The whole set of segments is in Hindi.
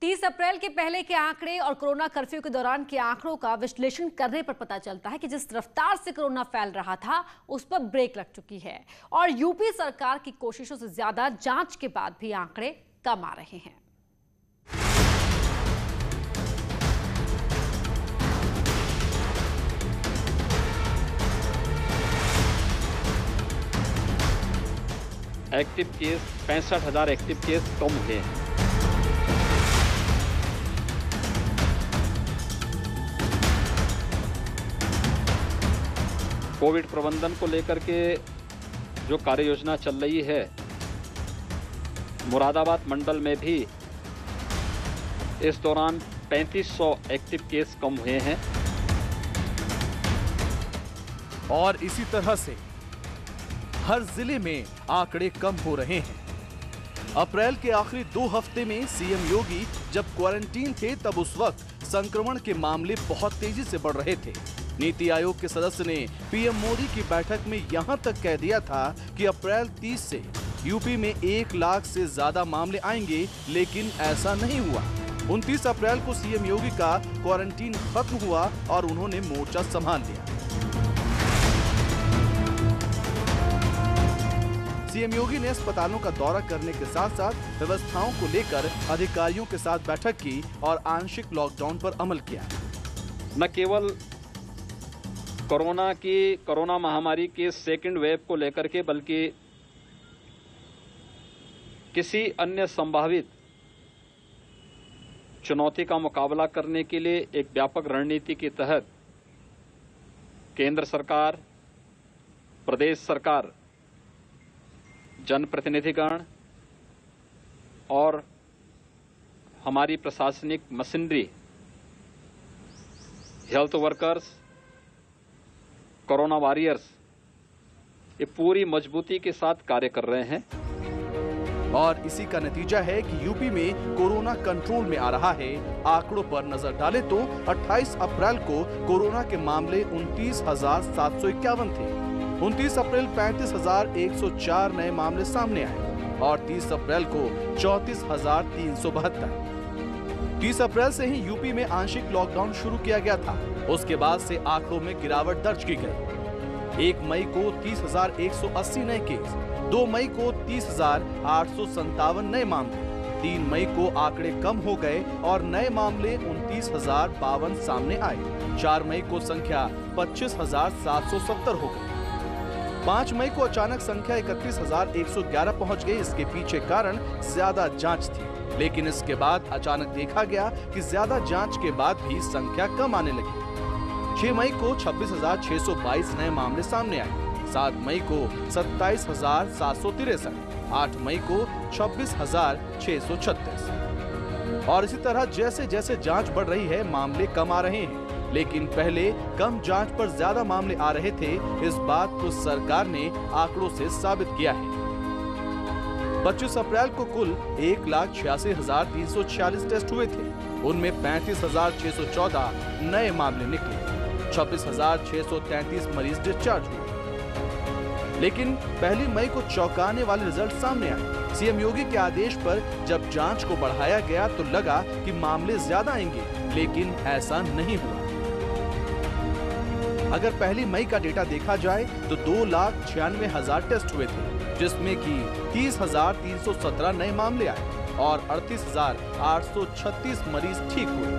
30 अप्रैल के पहले के आंकड़े और कोरोना कर्फ्यू के दौरान के आंकड़ों का विश्लेषण करने पर पता चलता है कि जिस रफ्तार से कोरोना फैल रहा था उस पर ब्रेक लग चुकी है और यूपी सरकार की कोशिशों से ज्यादा जांच के बाद भी आंकड़े कम आ रहे हैं। एक्टिव केस 65,000 एक्टिव केस कम हुए हैं। कोविड प्रबंधन को लेकर के जो कार्य योजना चल रही है, मुरादाबाद मंडल में भी इस दौरान 3500 एक्टिव केस कम हुए हैं। और इसी तरह से हर जिले में आंकड़े कम हो रहे हैं। अप्रैल के आखिरी 2 हफ्ते में सीएम योगी जब क्वारंटीन थे तब उस वक्त संक्रमण के मामले बहुत तेजी से बढ़ रहे थे। नीति आयोग के सदस्य ने पीएम मोदी की बैठक में यहां तक कह दिया था कि अप्रैल 30 से यूपी में 1 लाख से ज्यादा मामले आएंगे, लेकिन ऐसा नहीं हुआ। 29 अप्रैल को सीएम योगी का क्वारंटीन खत्म हुआ और उन्होंने मोर्चा संभाल लिया। सीएम योगी ने अस्पतालों का दौरा करने के साथ साथ व्यवस्थाओं को लेकर अधिकारियों के साथ बैठक की और आंशिक लॉकडाउन पर अमल किया। न केवल कोरोना महामारी के सेकंड वेव को लेकर के, बल्कि किसी अन्य संभावित चुनौती का मुकाबला करने के लिए एक व्यापक रणनीति के तहत केंद्र सरकार, प्रदेश सरकार, जनप्रतिनिधिगण और हमारी प्रशासनिक machinery, health workers, corona warriors, ये पूरी मजबूती के साथ कार्य कर रहे हैं। और इसी का नतीजा है कि यूपी में कोरोना कंट्रोल में आ रहा है। आंकड़ों पर नजर डालें तो 28 अप्रैल को कोरोना के मामले 29,751 थे। 29 अप्रैल 35,104 नए मामले सामने आए और 30 अप्रैल को 34,372। 30 अप्रैल से ही यूपी में आंशिक लॉकडाउन शुरू किया गया था। उसके बाद से आंकड़ों में गिरावट दर्ज की गई। 1 मई को 30,180 नए केस, 2 मई को 30,857 नए मामले, 3 मई को आंकड़े कम हो गए और नए मामले 29,052 सामने आए। 4 मई को संख्या 25,770 हो गई। 5 मई को अचानक संख्या 31,111 पहुंच गई। इसके पीछे कारण ज्यादा जांच थी, लेकिन इसके बाद अचानक देखा गया कि ज्यादा जांच के बाद भी संख्या कम आने लगी। 6 मई को 26,622 नए मामले सामने आए। 7 मई को 27,763, 8 मई को 26,636। और इसी तरह जैसे जैसे जांच बढ़ रही है मामले कम आ रहे हैं, लेकिन पहले कम जांच पर ज्यादा मामले आ रहे थे। इस बात को सरकार ने आंकड़ों से साबित किया है। 25 अप्रैल को कुल 1,86,346 टेस्ट हुए थे। उनमें 35,614 नए मामले निकले। 26,633 मरीज डिस्चार्ज हुए। लेकिन 1 मई को चौंकाने वाले रिजल्ट सामने आए। सीएम योगी के आदेश पर जब जांच को बढ़ाया गया तो लगा कि मामले ज्यादा आएंगे, लेकिन ऐसा नहीं हुआ। अगर 1 मई का डेटा देखा जाए तो 2,96,000 टेस्ट हुए थे, जिसमें कि 30,317 नए मामले आए और 38,836 मरीज ठीक हुए।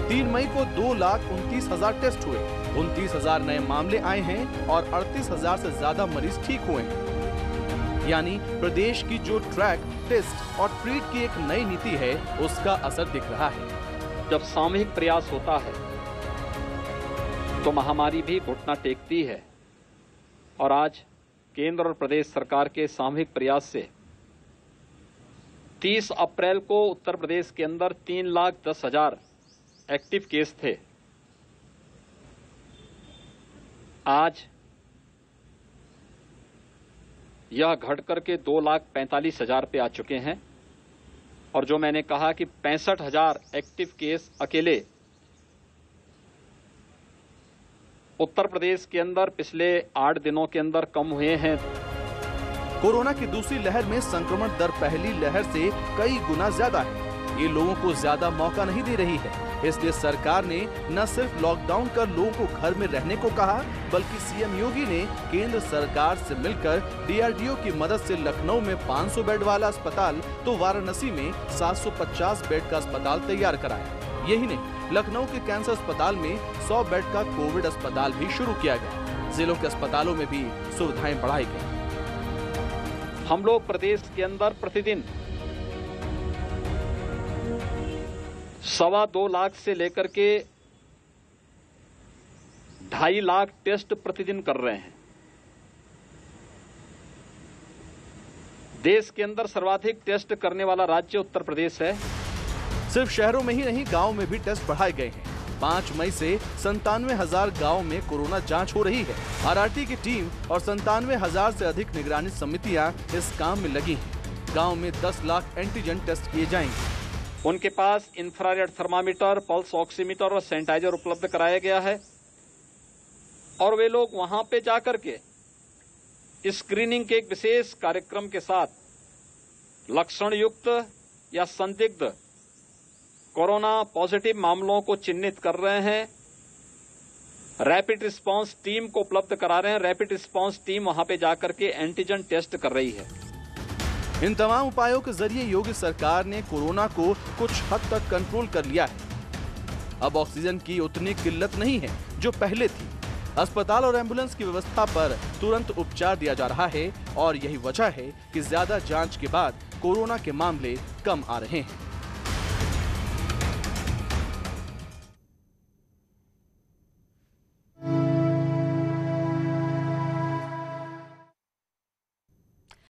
3 मई को 2,29,000 टेस्ट हुए, 29,000 नए मामले आए हैं और 38,000 से ज्यादा मरीज ठीक हुए हैं। यानी प्रदेश की जो ट्रैक, टेस्ट और ट्रीट की एक नई नीति है, उसका असर दिख रहा है। जब सामूहिक प्रयास होता है तो महामारी भी घुटना टेकती है और आज केंद्र और प्रदेश सरकार के सामूहिक प्रयास से 30 अप्रैल को उत्तर प्रदेश के अंदर 3,10,000 एक्टिव केस थे। आज यह घट करके 2,45,000 पे आ चुके हैं और जो मैंने कहा कि 65,000 एक्टिव केस अकेले उत्तर प्रदेश के अंदर पिछले 8 दिनों के अंदर कम हुए हैं। कोरोना की दूसरी लहर में संक्रमण दर पहली लहर से कई गुना ज्यादा है। ये लोगों को ज्यादा मौका नहीं दे रही है। इसलिए सरकार ने न सिर्फ लॉकडाउन कर लोगों को घर में रहने को कहा, बल्कि सीएम योगी ने केंद्र सरकार से मिलकर डीआरडीओ की मदद से लखनऊ में 500 बेड वाला अस्पताल तो वाराणसी में 750 बेड का अस्पताल तैयार कराया। यही नहीं, लखनऊ के कैंसर अस्पताल में 100 बेड का कोविड अस्पताल भी शुरू किया गया। जिलों के अस्पतालों में भी सुविधाएं बढ़ाई गई। हम लोग प्रदेश के अंदर प्रतिदिन 2.25 लाख से लेकर के 2.5 लाख टेस्ट प्रतिदिन कर रहे हैं। देश के अंदर सर्वाधिक टेस्ट करने वाला राज्य उत्तर प्रदेश है। सिर्फ शहरों में ही नहीं, गांव में भी टेस्ट बढ़ाए गए हैं। 5 मई से 97,000 गाँव में कोरोना जांच हो रही है। आरआरटी की टीम और 97,000 से अधिक निगरानी समितियां इस काम में लगी हैं। गांव में 10 लाख एंटीजन टेस्ट किए जाएंगे। उनके पास इंफ्रारेड थर्मामीटर, पल्स ऑक्सीमीटर और सैनिटाइजर उपलब्ध कराया गया है और वे लोग वहां पे जाकर के स्क्रीनिंग के एक विशेष कार्यक्रम के साथ लक्षण युक्त या संदिग्ध कोरोना पॉजिटिव मामलों को चिन्हित कर रहे हैं। रैपिड रिस्पांस टीम को उपलब्ध करा रहे हैं। रैपिड रिस्पांस टीम वहां पे जाकर के एंटीजन टेस्ट कर रही है। इन तमाम उपायों के जरिए योगी सरकार ने कोरोना को कुछ हद तक कंट्रोल कर लिया है। अब ऑक्सीजन की उतनी किल्लत नहीं है जो पहले थी। अस्पताल और एम्बुलेंस की व्यवस्था पर तुरंत उपचार दिया जा रहा है और यही वजह है कि ज्यादा जांच के बाद कोरोना के मामले कम आ रहे हैं।